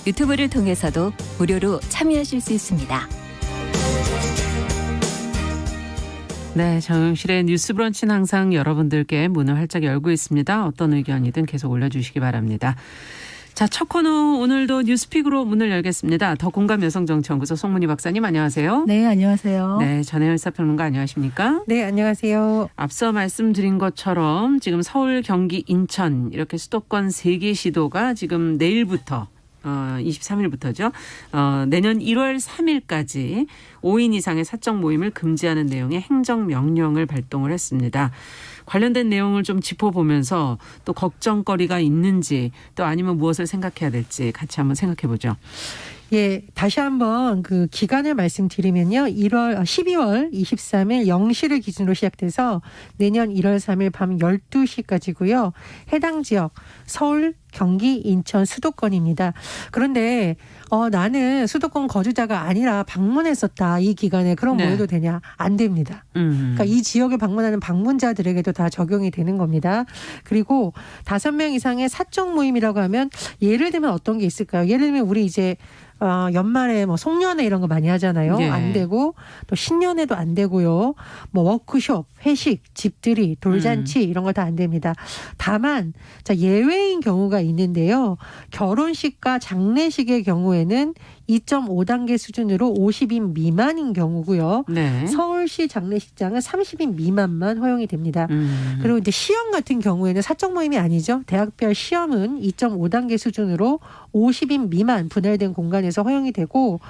유튜브를 통해서도 무료로 참여하실 수 있습니다. 네, 정영실의 뉴스 브런치는 항상 여러분들께 문을 활짝 열고 있습니다. 어떤 의견이든 계속 올려주시기 바랍니다. 자, 첫 코너 오늘도 뉴스픽으로 문을 열겠습니다. 더 공감 여성정치연구소 송문희 박사님 안녕하세요. 네, 안녕하세요. 네, 전혜연 사평론가 안녕하십니까? 네, 안녕하세요. 앞서 말씀드린 것처럼 지금 서울, 경기, 인천 이렇게 수도권 3개 시도가 지금 내일부터 23일부터죠. 내년 1월 3일까지 5인 이상의 사적 모임을 금지하는 내용의 행정명령을 발동을 했습니다. 관련된 내용을 좀 짚어보면서 또 걱정거리가 있는지 또 아니면 무엇을 생각해야 될지 같이 한번 생각해 보죠. 예, 다시 한번 그 기간을 말씀드리면요. 12월 23일 0시를 기준으로 시작돼서 내년 1월 3일 밤 12시까지고요. 해당 지역 서울, 경기, 인천 수도권입니다. 그런데 나는 수도권 거주자가 아니라 방문했었다. 이 기간에 그럼 네. 뭐 해도 되냐? 안 됩니다. 그러니까 이 지역을 방문하는 방문자들에게도 다 적용이 되는 겁니다. 그리고 5명 이상의 사적 모임이라고 하면 예를 들면 어떤 게 있을까요? 예를 들면 우리 이제 연말에 뭐 송년회 이런 거 많이 하잖아요. 예. 안 되고 또 신년회도 안 되고요. 뭐 워크숍, 회식, 집들이, 돌잔치 이런 거 다 안 됩니다. 다만 자 예외인 경우가 있는데요. 결혼식과 장례식의 경우에는 2.5단계 수준으로 50인 미만인 경우고요. 네. 서울시 장례식장은 30인 미만만 허용이 됩니다. 그리고 이제 시험 같은 경우에는 사적 모임이 아니죠. 대학별 시험은 2.5단계 수준으로 50인 미만 분할된 공간에서 허용이 되고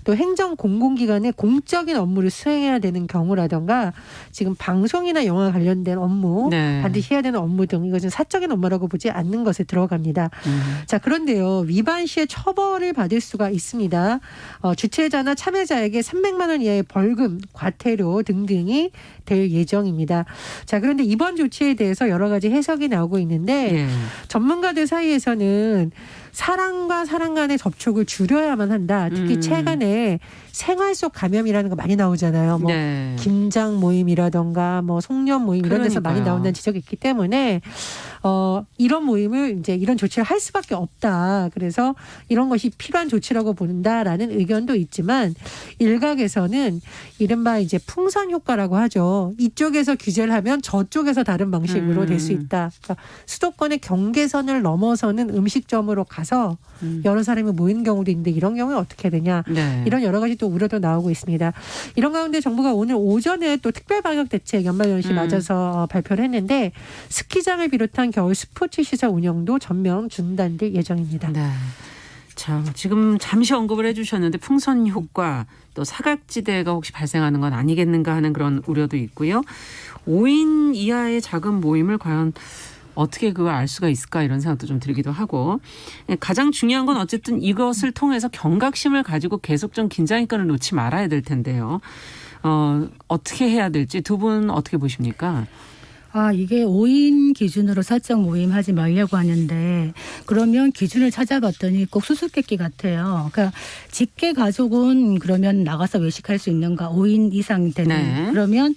또 행정 공공기관의 공적인 업무를 수행해야 되는 경우라든가 지금 방송이나 영화 관련된 업무 네. 반드시 해야 되는 업무 등 이것은 사적인 업무라고 보지 않는 것에 들어갑니다. 자, 그런데요. 위반 시에 처벌을 받을 수가 있습니다. 주최자나 참여자에게 300만 원 이하의 벌금, 과태료 등등이 될 예정입니다. 자, 그런데 이번 조치에 대해서 여러 가지 해석이 나오고 있는데 예. 전문가들 사이에서는 사람과 사람 간의 접촉을 줄여야만 한다. 특히 최근에 생활 속 감염이라는 거 많이 나오잖아요. 뭐 네. 김장 모임이라던가 뭐 송년 모임 이런 데서 많이 그러니까요. 나온다는 지적이 있기 때문에 이런 모임을 이제 이런 조치를 할 수밖에 없다. 그래서 이런 것이 필요한 조치라고 본다라는 의견도 있지만 일각에서는 이른바 이제 풍선 효과라고 하죠. 이쪽에서 규제를 하면 저쪽에서 다른 방식으로 될 수 있다. 그러니까 수도권의 경계선을 넘어서는 음식점으로 가서 여러 사람이 모이는 경우도 있는데 이런 경우에 어떻게 해야 되냐. 네. 이런 여러 가지 또 우려도 나오고 있습니다. 이런 가운데 정부가 오늘 오전에 또 특별방역대책 연말연시 맞아서 발표를 했는데 스키장을 비롯한 겨울 스포츠 시설 운영도 전면 중단될 예정입니다. 네. 자, 지금 잠시 언급을 해주셨는데 풍선 효과 또 사각지대가 혹시 발생하는 건 아니겠는가 하는 그런 우려도 있고요. 5인 이하의 작은 모임을 과연 어떻게 그걸 알 수가 있을까 이런 생각도 좀 들기도 하고 가장 중요한 건 어쨌든 이것을 통해서 경각심을 가지고 계속 좀 긴장의 끈을 놓지 말아야 될 텐데요. 어떻게 해야 될지 두 분 어떻게 보십니까? 이게 5인 기준으로 사적 모임 하지 말려고 하는데 그러면 기준을 찾아봤더니 꼭 수수께끼 같아요. 그러니까 직계 가족은 그러면 나가서 외식할 수 있는가 5인 이상 되는. 네. 그러면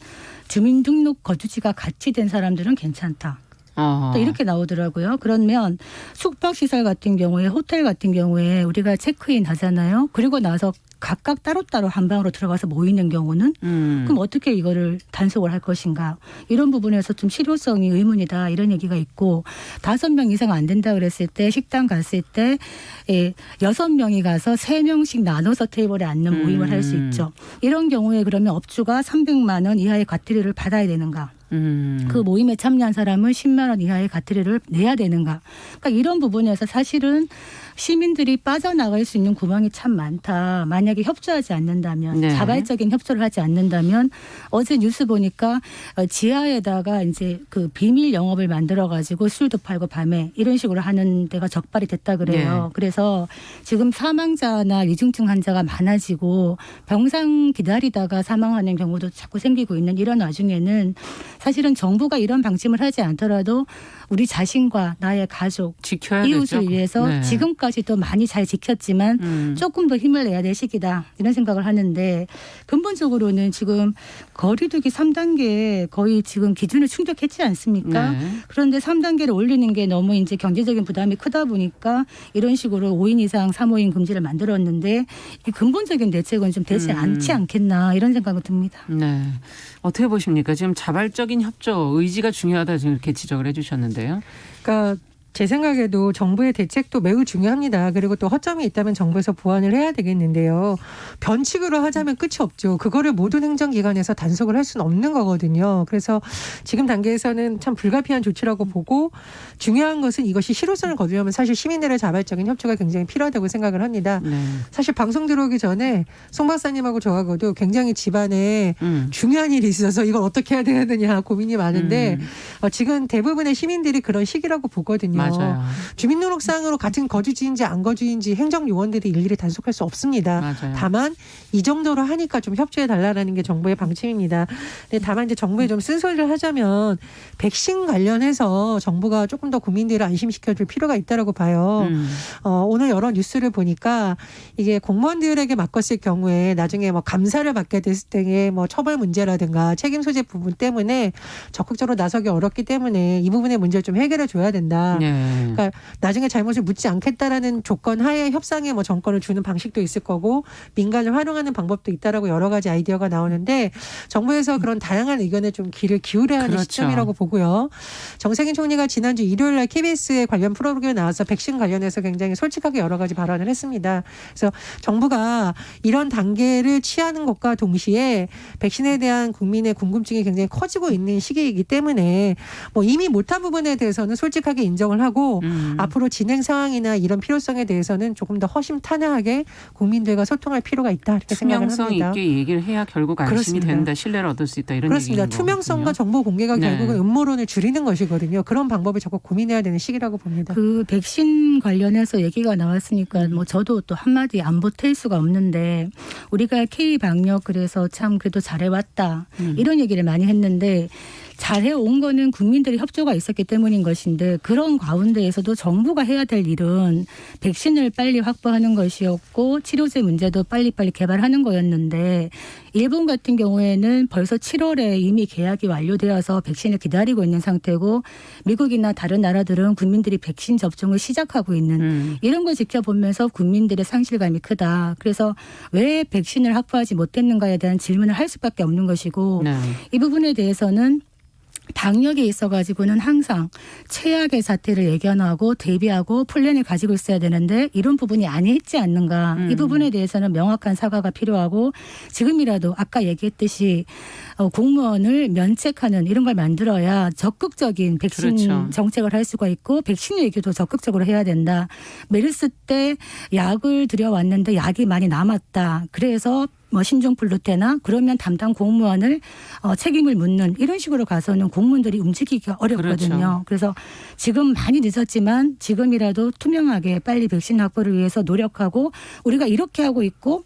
주민등록 거주지가 같이 된 사람들은 괜찮다. 또 이렇게 나오더라고요. 그러면 숙박시설 같은 경우에 호텔 같은 경우에 우리가 체크인 하잖아요. 그리고 나서 각각 따로따로 한 방으로 들어가서 모이는 경우는 그럼 어떻게 이거를 단속을 할 것인가. 이런 부분에서 좀 실효성이 의문이다. 이런 얘기가 있고 5명 이상 안 된다 그랬을 때 식당 갔을 때 6명이 가서 3명씩 나눠서 테이블에 앉는 모임을 할 수 있죠. 이런 경우에 그러면 업주가 300만 원 이하의 과태료를 받아야 되는가. 그 모임에 참여한 사람은 10만 원 이하의 과태료를 내야 되는가. 그러니까 이런 부분에서 사실은 시민들이 빠져나갈 수 있는 구멍이 참 많다. 만약에 협조하지 않는다면 네. 자발적인 협조를 하지 않는다면 어제 뉴스 보니까 지하에다가 이제 그 비밀 영업을 만들어 가지고 술도 팔고 밤에 이런 식으로 하는 데가 적발이 됐다 그래요. 네. 그래서 지금 사망자나 위중증 환자가 많아지고 병상 기다리다가 사망하는 경우도 자꾸 생기고 있는 이런 와중에는 사실은 정부가 이런 방침을 하지 않더라도 우리 자신과 나의 가족, 지켜야 이웃을 되죠. 위해서 네. 지금까지 아직까지도 많이 잘 지켰지만 조금 더 힘을 내야 될 시기다 이런 생각을 하는데 근본적으로는 지금 거리두기 3단계 거의 지금 기준을 충족했지 않습니까? 네. 그런데 3단계를 올리는 게 너무 이제 경제적인 부담이 크다 보니까 이런 식으로 5인 이상 3호인 금지를 만들었는데 이 근본적인 대책은 좀 되지 않지 않겠나 이런 생각이 듭니다. 네. 어떻게 보십니까? 지금 자발적인 협조, 의지가 중요하다 지금 이렇게 지적을 해주셨는데요. 그러니까 제 생각에도 정부의 대책도 매우 중요합니다. 그리고 또 허점이 있다면 정부에서 보완을 해야 되겠는데요. 변칙으로 하자면 끝이 없죠. 그거를 모든 행정기관에서 단속을 할 수는 없는 거거든요. 그래서 지금 단계에서는 참 불가피한 조치라고 보고 중요한 것은 이것이 실효성을 거두려면 사실 시민들의 자발적인 협조가 굉장히 필요하다고 생각을 합니다. 네. 사실 방송 들어오기 전에 송 박사님하고 저하고도 굉장히 집안에 중요한 일이 있어서 이걸 어떻게 해야 되느냐 고민이 많은데 지금 대부분의 시민들이 그런 시기라고 보거든요. 맞아요. 주민등록상으로 같은 거주지인지 안 거주인지 행정요원들이 일일이 단속할 수 없습니다. 맞아요. 다만 이 정도로 하니까 좀 협조해 달라는 게 정부의 방침입니다. 근데 다만 이제 정부에 좀 쓴소리를 하자면 백신 관련해서 정부가 조금 더 국민들을 안심시켜줄 필요가 있다라고 봐요. 오늘 여러 뉴스를 보니까 이게 공무원들에게 맡겼을 경우에 나중에 뭐 감사를 받게 됐을 때의 뭐 처벌 문제라든가 책임 소재 부분 때문에 적극적으로 나서기 어렵기 때문에 이 부분의 문제를 좀 해결해 줘야 된다. 네. 그러니까 나중에 잘못을 묻지 않겠다라는 조건 하에 협상에 뭐 정권을 주는 방식도 있을 거고 민간을 활용하는 방법도 있다라고 여러 가지 아이디어가 나오는데 정부에서 그런 다양한 의견에 좀 귀를 기울여야 하는 그렇죠. 시점이라고 보고요. 정세균 총리가 지난주 일요일 날 KBS에 관련 프로그램에 나와서 백신 관련해서 굉장히 솔직하게 여러 가지 발언을 했습니다. 그래서 정부가 이런 단계를 취하는 것과 동시에 백신에 대한 국민의 궁금증이 굉장히 커지고 있는 시기이기 때문에 뭐 이미 못한 부분에 대해서는 솔직하게 인정을 하고 앞으로 진행 상황이나 이런 필요성에 대해서는 조금 더 허심탄회하게 국민들과 소통할 필요가 있다 이렇게 생각을 투명성 합니다. 있게 얘기를 해야 결국 안심이 그렇습니다. 된다. 신뢰를 얻을 수 있다. 이런 그렇습니다. 얘기인 투명성과 거거든요. 정보 공개가 네. 결국은 음모론을 줄이는 것이거든요. 그런 방법을 적극 고민해야 되는 시기라고 봅니다. 그 백신 관련해서 얘기가 나왔으니까 뭐 저도 또 한마디 안 보탤 수가 없는데 우리가 K 방역 그래서 참 그래도 잘해왔다 이런 얘기를 많이 했는데 잘해온 거는 국민들의 협조가 있었기 때문인 것인데 그런 가운데에서도 정부가 해야 될 일은 백신을 빨리 확보하는 것이었고 치료제 문제도 빨리빨리 개발하는 거였는데 일본 같은 경우에는 벌써 7월에 이미 계약이 완료되어서 백신을 기다리고 있는 상태고 미국이나 다른 나라들은 국민들이 백신 접종을 시작하고 있는 이런 걸 지켜보면서 국민들의 상실감이 크다. 그래서 왜 백신을 확보하지 못했는가에 대한 질문을 할 수밖에 없는 것이고 네. 이 부분에 대해서는 방역에 있어가지고는 항상 최악의 사태를 예견하고 대비하고 플랜을 가지고 있어야 되는데 이런 부분이 아니지 않는가. 이 부분에 대해서는 명확한 사과가 필요하고 지금이라도 아까 얘기했듯이 공무원을 면책하는 이런 걸 만들어야 적극적인 백신 그렇죠. 정책을 할 수가 있고 백신 얘기도 적극적으로 해야 된다. 메르스 때 약을 들여왔는데 약이 많이 남았다. 그래서 뭐 신종플루 때나 그러면 담당 공무원을 책임을 묻는 이런 식으로 가서는 공무원들이 움직이기가 어렵거든요. 그렇죠. 그래서 지금 많이 늦었지만 지금이라도 투명하게 빨리 백신 확보를 위해서 노력하고 우리가 이렇게 하고 있고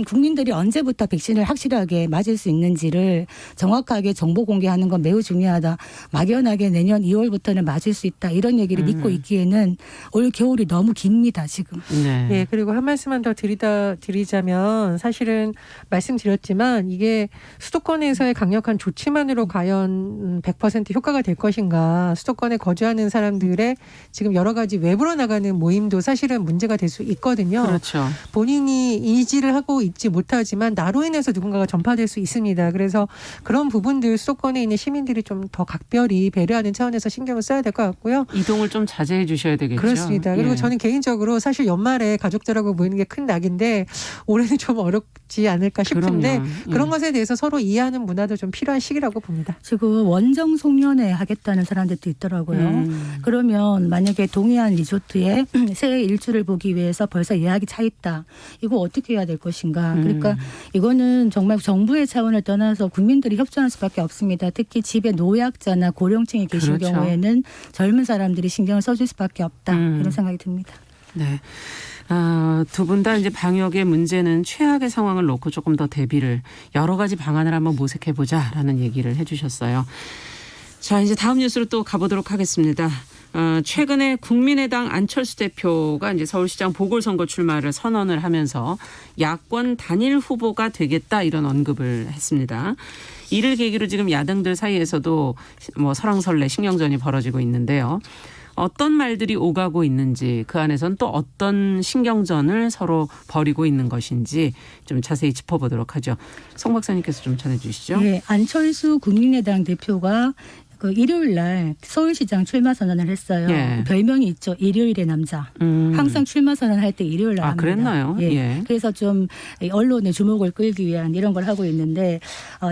국민들이 언제부터 백신을 확실하게 맞을 수 있는지를 정확하게 정보 공개하는 건 매우 중요하다. 막연하게 내년 2월부터는 맞을 수 있다. 이런 얘기를 믿고 있기에는 올 겨울이 너무 깁니다. 지금. 네. 네, 그리고 한 말씀만 더 드리자면 사실은 말씀드렸지만 이게 수도권에서의 강력한 조치만으로 과연 100% 효과가 될 것인가. 수도권에 거주하는 사람들의 지금 여러 가지 외부로 나가는 모임도 사실은 문제가 될 수 있거든요. 그렇죠. 본인이 인지를 하고 있지 못하지만 나로 인해서 누군가가 전파될 수 있습니다. 그래서 그런 부분들 수도권에 있는 시민들이 좀 더 각별히 배려하는 차원에서 신경을 써야 될 것 같고요. 이동을 좀 자제해 주셔야 되겠죠. 그렇습니다. 그리고 예. 저는 개인적으로 사실 연말에 가족들하고 모이는 게 큰 낙인데 올해는 좀 어렵지 않을까 싶은데 그럼요. 예. 그런 것에 대해서 서로 이해하는 문화도 좀 필요한 시기라고 봅니다. 지금 원정 송년회 하겠다는 사람들도 있더라고요. 그러면 만약에 동해안 리조트에 새해 일주를 보기 위해서 벌써 예약이 차 있다. 이거 어떻게 해야 될 것인가. 그러니까 이거는 정말 정부의 차원을 떠나서 국민들이 협조할 수밖에 없습니다. 특히 집에 노약자나 고령층이 계신 그렇죠. 경우에는 젊은 사람들이 신경을 써줄 수밖에 없다. 이런 생각이 듭니다. 네. 두 분 다 이제 방역의 문제는 최악의 상황을 놓고 조금 더 대비를 여러 가지 방안을 한번 모색해보자라는 얘기를 해주셨어요. 자, 이제 다음 뉴스로 또 가보도록 하겠습니다. 최근에 국민의당 안철수 대표가 이제 서울시장 보궐선거 출마를 선언을 하면서 야권 단일 후보가 되겠다 이런 언급을 했습니다. 이를 계기로 지금 야당들 사이에서도 뭐 설왕설래 신경전이 벌어지고 있는데요. 어떤 말들이 오가고 있는지 그 안에서는 또 어떤 신경전을 서로 벌이고 있는 것인지 좀 자세히 짚어보도록 하죠. 송 박사님께서 좀 전해주시죠. 네, 안철수 국민의당 대표가 그 일요일 날 서울시장 출마 선언을 했어요. 예. 별명이 있죠. 일요일의 남자. 항상 출마 선언할 때 일요일 날 합니다. 그랬나요? 예. 예. 그래서 좀 언론의 주목을 끌기 위한 이런 걸 하고 있는데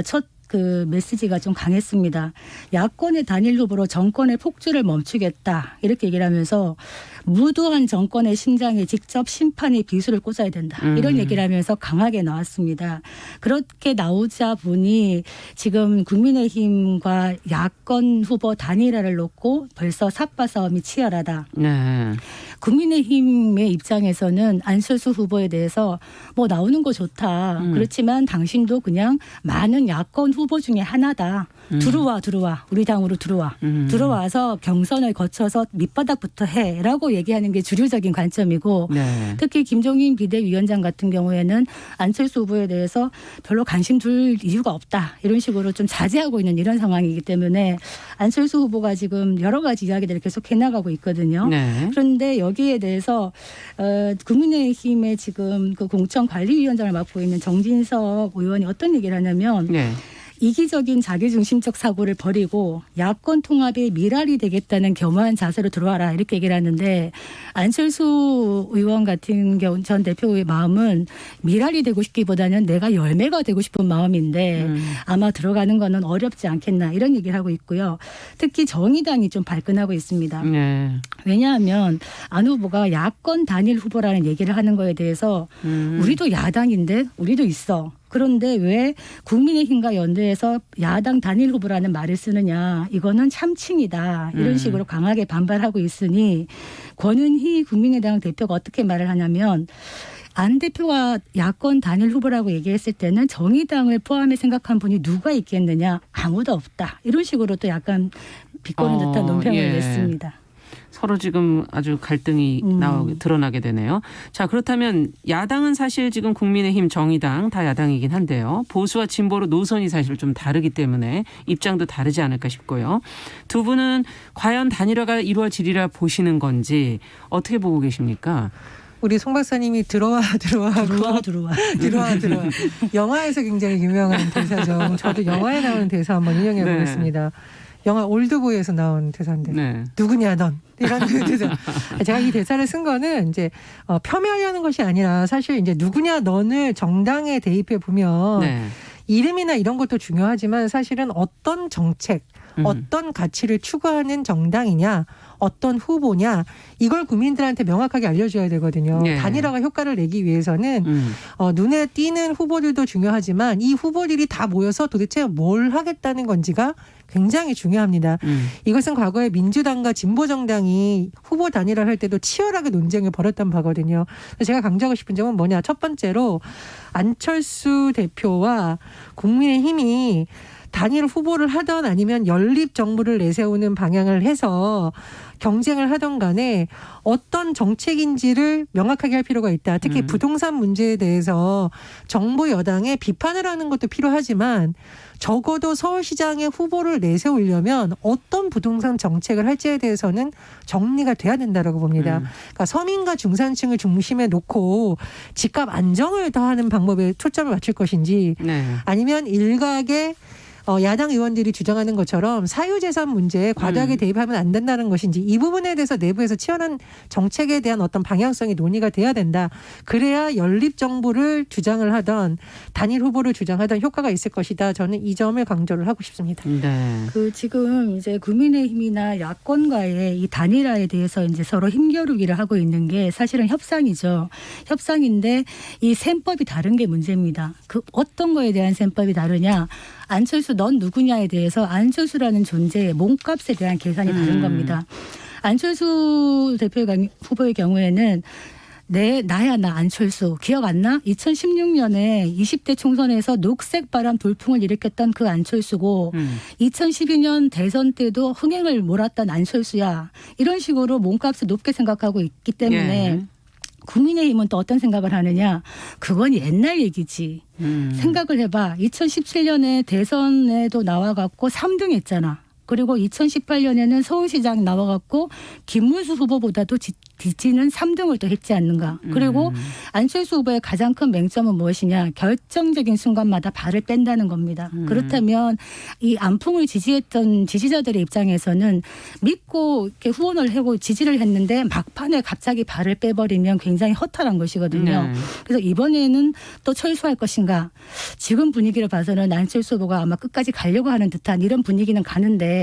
첫 그 메시지가 좀 강했습니다. 야권의 단일 후보로 정권의 폭주를 멈추겠다 이렇게 얘기를 하면서 무도한 정권의 심장에 직접 심판의 비수를 꽂아야 된다. 이런 얘기를 하면서 강하게 나왔습니다. 그렇게 나오자 보니 지금 국민의힘과 야권 후보 단일화를 놓고 벌써 삿바싸움이 치열하다. 네. 국민의힘의 입장에서는 안철수 후보에 대해서 뭐 나오는 거 좋다. 그렇지만 당신도 그냥 많은 야권 후보 중에 하나다. 들어와. 우리 당으로 들어와. 들어와서 경선을 거쳐서 밑바닥부터 해라고 얘기하는 게 주류적인 관점이고 네. 특히 김종인 비대위원장 같은 경우에는 안철수 후보에 대해서 별로 관심 둘 이유가 없다. 이런 식으로 좀 자제하고 있는 이런 상황이기 때문에 안철수 후보가 지금 여러 가지 이야기들을 계속 해나가고 있거든요. 네. 그런데 여기에 대해서 국민의힘의 지금 그 공천관리위원장을 맡고 있는 정진석 의원이 어떤 얘기를 하냐면 네. 이기적인 자기중심적 사고를 버리고 야권 통합의 미랄이 되겠다는 겸허한 자세로 들어와라 이렇게 얘기를 하는데 안철수 의원 같은 경우 전 대표의 마음은 미랄이 되고 싶기보다는 내가 열매가 되고 싶은 마음인데 아마 들어가는 거는 어렵지 않겠나 이런 얘기를 하고 있고요. 특히 정의당이 좀 발끈하고 있습니다. 네. 왜냐하면 안 후보가 야권 단일 후보라는 얘기를 하는 거에 대해서 우리도 야당인데 우리도 있어. 그런데 왜 국민의힘과 연대해서 야당 단일 후보라는 말을 쓰느냐. 이거는 참칭이다. 이런 식으로 강하게 반발하고 있으니 권은희 국민의당 대표가 어떻게 말을 하냐면 안 대표가 야권 단일 후보라고 얘기했을 때는 정의당을 포함해 생각한 분이 누가 있겠느냐. 아무도 없다. 이런 식으로 또 약간 비꼬는 듯한 논평을 예. 냈습니다. 서로 지금 아주 갈등이 드러나게 되네요. 자, 그렇다면 야당은 사실 지금 국민의힘, 정의당 다 야당이긴 한데요. 보수와 진보로 노선이 사실 좀 다르기 때문에 입장도 다르지 않을까 싶고요. 두 분은 과연 단일화가 이루어지리라 보시는 건지 어떻게 보고 계십니까? 우리 송 박사님이 들어와. 영화에서 굉장히 유명한 대사죠. 저도 영화에 나오는 대사 한번 인용해 네. 보겠습니다. 영화 올드보이에서 나온 대사인데 네. 누구냐 넌 이런 대사. 제가 이 대사를 쓴 거는 이제 폄훼하려는 것이 아니라 사실 이제 누구냐 넌을 정당에 대입해 보면 네. 이름이나 이런 것도 중요하지만 사실은 어떤 정책, 어떤 가치를 추구하는 정당이냐, 어떤 후보냐 이걸 국민들한테 명확하게 알려줘야 되거든요. 네. 단일화가 효과를 내기 위해서는 눈에 띄는 후보들도 중요하지만 이 후보들이 다 모여서 도대체 뭘 하겠다는 건지가 굉장히 중요합니다. 이것은 과거에 민주당과 진보정당이 후보 단일화를 할 때도 치열하게 논쟁을 벌였던 바거든요. 제가 강조하고 싶은 점은 뭐냐. 첫 번째로 안철수 대표와 국민의힘이 단일 후보를 하던 아니면 연립 정부를 내세우는 방향을 해서 경쟁을 하던 간에 어떤 정책인지를 명확하게 할 필요가 있다. 특히 부동산 문제에 대해서 정부 여당에 비판을 하는 것도 필요하지만 적어도 서울시장의 후보를 내세우려면 어떤 부동산 정책을 할지에 대해서는 정리가 돼야 된다고 봅니다. 그러니까 서민과 중산층을 중심에 놓고 집값 안정을 더하는 방법에 초점을 맞출 것인지 네. 아니면 일각의 야당 의원들이 주장하는 것처럼 사유재산 문제에 과도하게 대입하면 안 된다는 것인지 이 부분에 대해서 내부에서 치열한 정책에 대한 어떤 방향성이 논의가 돼야 된다. 그래야 연립정부를 주장을 하던 단일 후보를 주장하던 효과가 있을 것이다. 저는 이 점을 강조를 하고 싶습니다. 네. 그 지금 이제 국민의힘이나 야권과의 이 단일화에 대해서 이제 서로 힘겨루기를 하고 있는 게 사실은 협상이죠. 협상인데 이 셈법이 다른 게 문제입니다. 그 어떤 거에 대한 셈법이 다르냐? 안철수 넌 누구냐에 대해서 안철수라는 존재의 몸값에 대한 계산이 다른 겁니다. 안철수 대표 후보의 경우에는 나야 나 안철수 기억 안 나? 2016년에 20대 총선에서 녹색 바람 돌풍을 일으켰던 그 안철수고 2012년 대선 때도 흥행을 몰았던 안철수야. 이런 식으로 몸값을 높게 생각하고 있기 때문에 예. 국민의힘은 또 어떤 생각을 하느냐. 그건 옛날 얘기지. 생각을 해봐. 2017년에 대선에도 나와갖고 3등 했잖아. 그리고 2018년에는 서울시장 나와갖고 김문수 후보보다도 뒤지는 3등을 또 했지 않는가. 그리고 안철수 후보의 가장 큰 맹점은 무엇이냐. 결정적인 순간마다 발을 뺀다는 겁니다. 그렇다면 이 안풍을 지지했던 지지자들의 입장에서는 믿고 이렇게 후원을 하고 지지를 했는데 막판에 갑자기 발을 빼버리면 굉장히 허탈한 것이거든요. 네. 그래서 이번에는 또 철수할 것인가. 지금 분위기를 봐서는 안철수 후보가 아마 끝까지 가려고 하는 듯한 이런 분위기는 가는데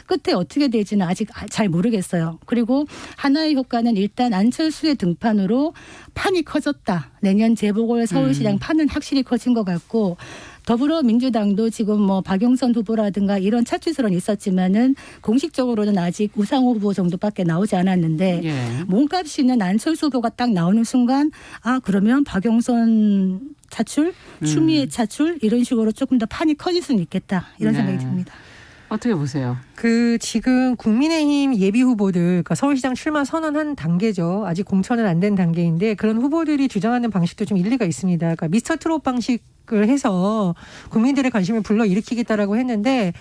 끝에 어떻게 될지는 아직 잘 모르겠어요. 그리고 하나의 효과는 일단 안철수의 등판으로 판이 커졌다. 내년 재보궐 서울시장 판은 확실히 커진 것 같고 더불어민주당도 지금 뭐 박용선 후보라든가 이런 차출설은 있었지만은 공식적으로는 아직 우상호 후보 정도밖에 나오지 않았는데 예. 몸값이는 안철수 후보가 딱 나오는 순간 그러면 박용선 차출, 추미애 차출 이런 식으로 조금 더 판이 커질 수는 있겠다 이런 네. 생각이 듭니다. 어떻게 보세요? 지금 국민의힘 예비 후보들, 그러니까 서울시장 출마 선언한 단계죠. 아직 공천은 안 된 단계인데 그런 후보들이 주장하는 방식도 좀 일리가 있습니다. 그러니까 미스터 트롯 방식을 해서 국민들의 관심을 불러일으키겠다라고 했는데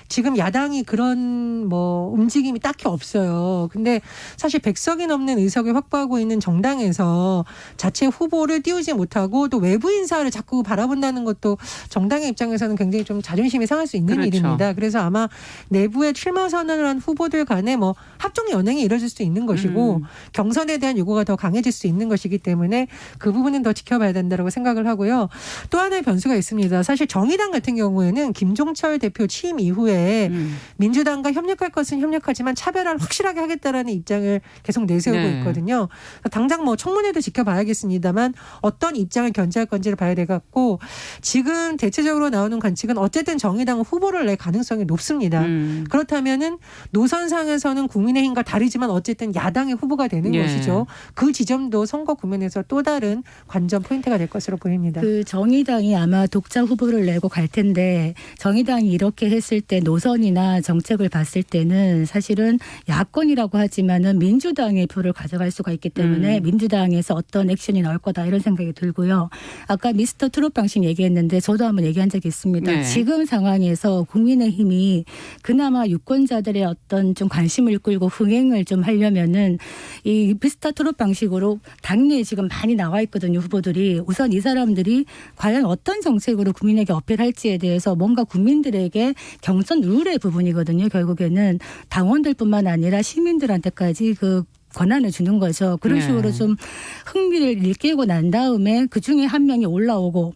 지금 야당이 그런 뭐 움직임이 딱히 없어요. 근데 사실 100석이 넘는 의석을 확보하고 있는 정당에서 자체 후보를 띄우지 못하고 또 외부 인사를 자꾸 바라본다는 것도 정당의 입장에서는 굉장히 좀 자존심이 상할 수 있는 그렇죠. 일입니다. 그래서 아마 내부에 출마 선언을 한 후보들 간에 뭐 합종 연행이 이뤄질 수 있는 것이고 경선에 대한 요구가 더 강해질 수 있는 것이기 때문에 그 부분은 더 지켜봐야 된다고 생각을 하고요. 또 하나의 변수가 있습니다. 사실 정의당 같은 경우에는 김종철 대표 취임 이후에 민주당과 협력할 것은 협력하지만 차별화를 확실하게 하겠다라는 입장을 계속 내세우고 네. 있거든요. 당장 뭐 청문회도 지켜봐야겠습니다만 어떤 입장을 견지할 건지를 봐야 되겠고 지금 대체적으로 나오는 관측은 어쨌든 정의당은 후보를 낼 가능성이 높습니다. 그렇다면은 노선상에서는 국민의힘과 다르지만 어쨌든 야당의 후보가 되는 예. 것이죠. 그 지점도 선거 국면에서 또 다른 관전 포인트가 될 것으로 보입니다. 그 정의당이 아마 독자 후보를 내고 갈 텐데 정의당이 이렇게 했을 때 노선이나 정책을 봤을 때는 사실은 야권이라고 하지만은 민주당의 표를 가져갈 수가 있기 때문에 민주당에서 어떤 액션이 나올 거다 이런 생각이 들고요. 아까 미스터 트롯 방식 얘기했는데 저도 한번 얘기한 적이 있습니다. 네. 지금 상황에서 국민의힘이 그나마 유권자들의 어떤 좀 관심을 끌고 흥행을 좀 하려면은 이 미스터 트롯 방식으로 당내에 지금 많이 나와 있거든요. 후보들이. 우선 이 사람들이 과연 어떤 정책으로 국민에게 어필할지에 대해서 뭔가 국민들에게 경선 룰의 부분이거든요. 결국에는 당원들뿐만 아니라 시민들한테까지 그 권한을 주는 거죠. 그런 네. 식으로 좀 흥미를 일깨우고 난 다음에 그중에 한 명이 올라오고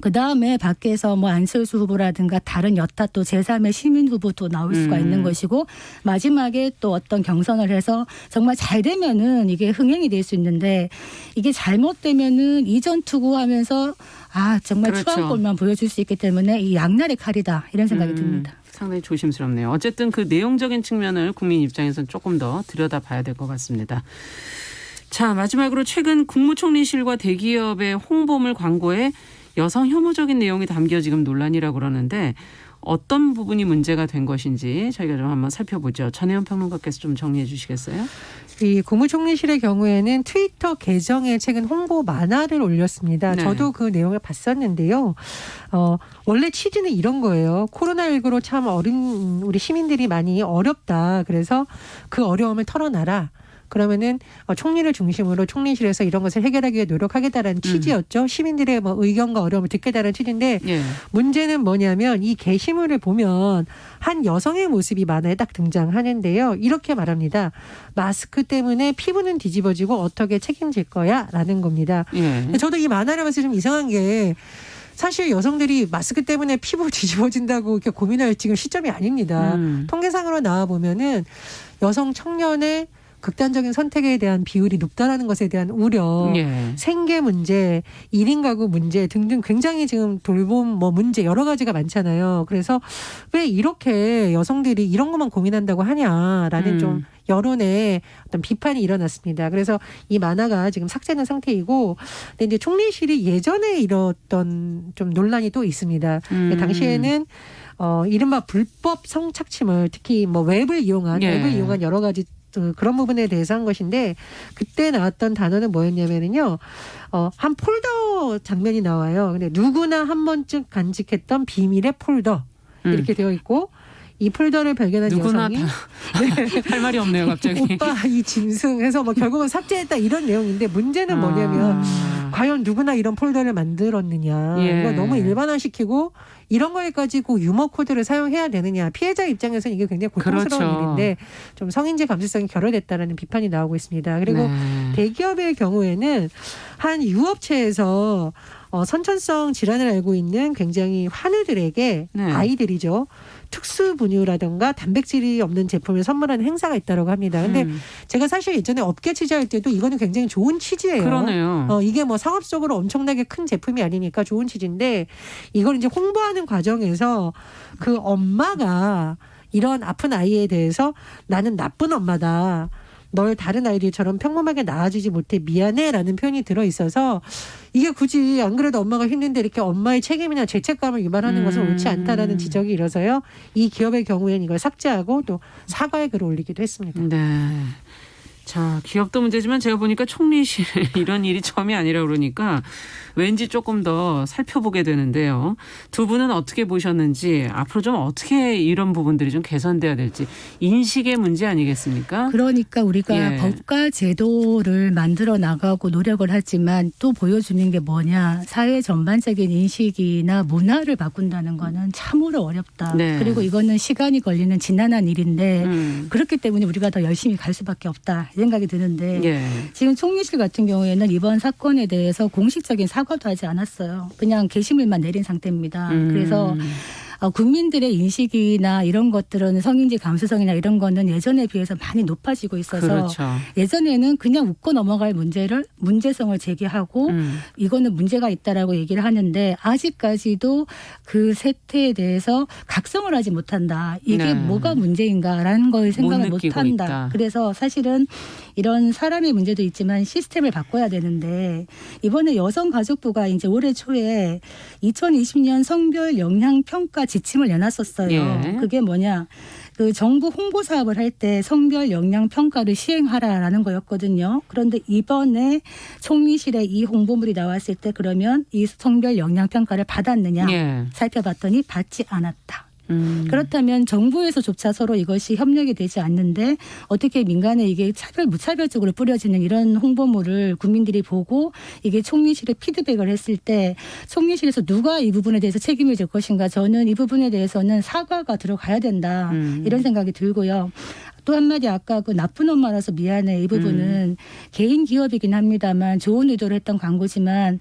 그다음에 밖에서 뭐 안철수 후보라든가 다른 여타 또 제3의 시민 후보도 나올 수가 있는 것이고 마지막에 또 어떤 경선을 해서 정말 잘 되면은 이게 흥행이 될 수 있는데 이게 잘못되면은 이전 투구하면서 정말 그렇죠. 추한골만 보여줄 수 있기 때문에 이 양날의 칼이다 이런 생각이 듭니다. 상당히 조심스럽네요. 어쨌든 그 내용적인 측면을 국민 입장에서는 조금 더 들여다봐야 될 것 같습니다. 자, 마지막으로 최근 국무총리실과 대기업의 홍보물 광고에 여성 혐오적인 내용이 담겨 지금 논란이라고 그러는데 어떤 부분이 문제가 된 것인지 저희가 좀 한번 살펴보죠. 전혜연 평론가께서 좀 정리해 주시겠어요? 이 국무총리실의 경우에는 트위터 계정에 최근 홍보 만화를 올렸습니다. 네. 저도 그 내용을 봤었는데요. 원래 취지는 이런 거예요. 코로나19로 참 우리 시민들이 많이 어렵다. 그래서 그 어려움을 털어놔라. 그러면은 총리를 중심으로 총리실에서 이런 것을 해결하기 위해 노력하겠다라는 취지였죠. 시민들의 뭐 의견과 어려움을 듣겠다는 취지인데 예. 문제는 뭐냐면 이 게시물을 보면 한 여성의 모습이 만화에 딱 등장하는데요. 이렇게 말합니다. 마스크 때문에 피부는 뒤집어지고 어떻게 책임질 거야? 라는 겁니다. 예. 저도 이 만화를 봤을 때 좀 이상한 게 사실 여성들이 마스크 때문에 피부 뒤집어진다고 이렇게 고민할 지금 시점이 아닙니다. 통계상으로 나와 보면은 여성 청년의 극단적인 선택에 대한 비율이 높다라는 것에 대한 우려, 예. 생계 문제, 1인 가구 문제 등등 굉장히 지금 돌봄 문제 여러 가지가 많잖아요. 그래서 왜 이렇게 여성들이 이런 것만 고민한다고 하냐라는 좀 여론의 어떤 비판이 일어났습니다. 그래서 이 만화가 지금 삭제된 상태이고, 근데 이제 총리실이 예전에 이뤘던 좀 논란이 또 있습니다. 당시에는 이른바 불법 성착취물, 특히 뭐 웹을 이용한 여러 가지 그런 부분에 대해서 한 것인데, 그때 나왔던 단어는 뭐였냐면은요, 한 폴더 장면이 나와요. 근데 누구나 한 번쯤 간직했던 비밀의 폴더 이렇게 되어 있고, 이 폴더를 발견한 누구나 여성이 할 말이 없네요, 갑자기. 오빠 이 짐승해서 뭐 결국은 삭제했다 이런 내용인데, 문제는 뭐냐면 과연 누구나 이런 폴더를 만들었느냐. 예. 이거 너무 일반화시키고 이런 거에까지 그 유머 코드를 사용해야 되느냐. 피해자 입장에서는 이게 굉장히 고통스러운 그렇죠. 일인데 좀 성인지 감수성이 결여됐다라는 비판이 나오고 있습니다. 그리고 네. 대기업의 경우에는 한 유업체에서 선천성 질환을 앓고 있는 굉장히 환우들에게 네. 아이들이죠. 특수 분유라든가 단백질이 없는 제품을 선물하는 행사가 있다고 합니다. 근데 제가 사실 예전에 업계 취재할 때도 이거는 굉장히 좋은 취지예요. 그러네요. 이게 뭐 상업적으로 엄청나게 큰 제품이 아니니까 좋은 취지인데, 이걸 이제 홍보하는 과정에서 그 엄마가 이런 아픈 아이에 대해서 나는 나쁜 엄마다, 널 다른 아이들처럼 평범하게 낳아주지 못해 미안해라는 표현이 들어있어서, 이게 굳이 안 그래도 엄마가 힘든데 이렇게 엄마의 책임이나 죄책감을 유발하는 것은 옳지 않다라는 지적이 일어서요. 이 기업의 경우에는 이걸 삭제하고 또 사과의 글을 올리기도 했습니다. 네. 자, 기업도 문제지만 제가 보니까 총리실 이런 일이 처음이 아니라 그러니까 왠지 조금 더 살펴보게 되는데요. 두 분은 어떻게 보셨는지, 앞으로 좀 어떻게 이런 부분들이 좀 개선돼야 될지, 인식의 문제 아니겠습니까? 그러니까 우리가 예. 법과 제도를 만들어 나가고 노력을 하지만 또 보여주는 게 뭐냐, 사회 전반적인 인식이나 문화를 바꾼다는 거는 참으로 어렵다. 네. 그리고 이거는 시간이 걸리는 지난한 일인데 그렇기 때문에 우리가 더 열심히 갈 수밖에 없다 이 생각이 드는데, 예. 지금 총리실 같은 경우에는 이번 사건에 대해서 공식적인 사과도 하지 않았어요. 그냥 게시물만 내린 상태입니다. 그래서 국민들의 인식이나 이런 것들은 성인지 감수성이나 이런 거는 예전에 비해서 많이 높아지고 있어서, 그렇죠. 예전에는 그냥 웃고 넘어갈 문제성을 제기하고 이거는 문제가 있다라고 얘기를 하는데, 아직까지도 그 세태에 대해서 각성을 하지 못한다. 이게 네. 뭐가 문제인가라는 걸 생각을 못 느끼고 못한다. 있다. 그래서 사실은 이런 사람의 문제도 있지만 시스템을 바꿔야 되는데, 이번에 여성가족부가 이제 올해 초에 2020년 성별 영향 평가 지침을 내놨었어요. 예. 그게 뭐냐? 그 정부 홍보 사업을 할 때 성별 영향 평가를 시행하라라는 거였거든요. 그런데 이번에 총리실에 이 홍보물이 나왔을 때, 그러면 이 성별 영향 평가를 받았느냐 예. 살펴봤더니 받지 않았다. 그렇다면 정부에서조차 서로 이것이 협력이 되지 않는데 어떻게 민간에 이게 무차별적으로 뿌려지는 이런 홍보물을 국민들이 보고 이게 총리실에 피드백을 했을 때, 총리실에서 누가 이 부분에 대해서 책임을 질 것인가, 저는 이 부분에 대해서는 사과가 들어가야 된다 이런 생각이 들고요. 또 한마디, 아까 그 나쁜 엄마라서 미안해, 이 부분은 개인 기업이긴 합니다만 좋은 의도로 했던 광고지만,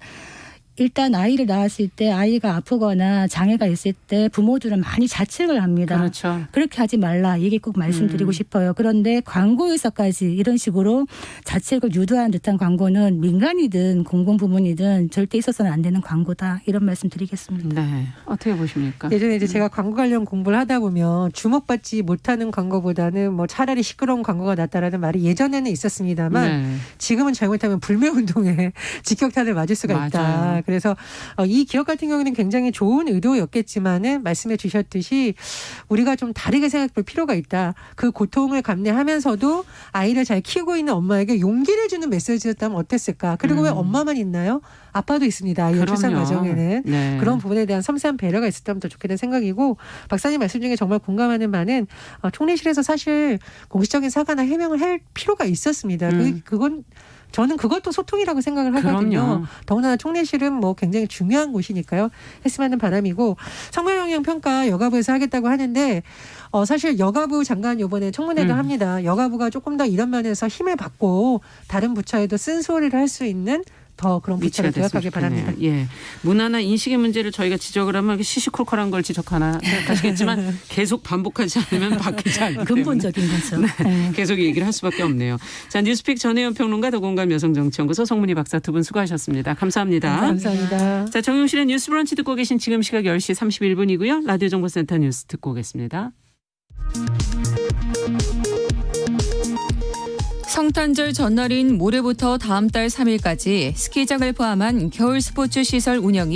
일단 아이를 낳았을 때 아이가 아프거나 장애가 있을 때 부모들은 많이 자책을 합니다. 그렇죠. 그렇게 하지 말라, 이게 꼭 말씀드리고 싶어요. 그런데 광고에서까지 이런 식으로 자책을 유도하는 듯한 광고는 민간이든 공공부문이든 절대 있어서는 안 되는 광고다, 이런 말씀 드리겠습니다. 네. 어떻게 보십니까? 예전에 이제 제가 광고 관련 공부를 하다 보면 주목받지 못하는 광고보다는 뭐 차라리 시끄러운 광고가 낫다라는 말이 예전에는 있었습니다만, 네. 지금은 잘못하면 불매운동에 직격탄을 맞을 수가 있다. 맞아요. 그래서 이 기업 같은 경우는 굉장히 좋은 의도였겠지만은, 말씀해 주셨듯이 우리가 좀 다르게 생각해 볼 필요가 있다. 그 고통을 감내하면서도 아이를 잘 키우고 있는 엄마에게 용기를 주는 메시지였다면 어땠을까. 그리고 왜 엄마만 있나요? 아빠도 있습니다. 아이의 출산 과정에는. 네. 그런 부분에 대한 섬세한 배려가 있었다면 더 좋겠다는 생각이고, 박사님 말씀 중에 정말 공감하는 바는 총리실에서 사실 공식적인 사과나 해명을 할 필요가 있었습니다. 그건 저는 그것도 소통이라고 생각을 하거든요. 그럼요. 더구나 총리실은 뭐 굉장히 중요한 곳이니까요. 했으면 하는 바람이고, 성별 영향 평가 여가부에서 하겠다고 하는데, 사실 여가부 장관 이번에 청문회도 합니다. 여가부가 조금 더 이런 면에서 힘을 받고 다른 부처에도 쓴소리를 할 수 있는 더 그런 부채를 도약하길 바랍니다. 예, 문화나 인식의 문제를 저희가 지적을 하면 이렇게 시시콜콜한 걸 지적하나 생각하시겠지만 계속 반복하지 않으면 바뀌지 않기 때문에 근본적인 거죠. 네. 계속 얘기를 할 수밖에 없네요. 자, 뉴스픽 전혜연 평론가, 더공감 여성정치연구소 송문희 박사 두 분 수고하셨습니다. 감사합니다. 감사합니다. 자, 정용실의 뉴스 브런치 듣고 계신 지금 시각 10시 31분이고요. 라디오 정보센터 뉴스 듣고 오겠습니다. 성탄절 전날인 모레부터 다음 달 3일까지 스키장을 포함한 겨울 스포츠 시설 운영이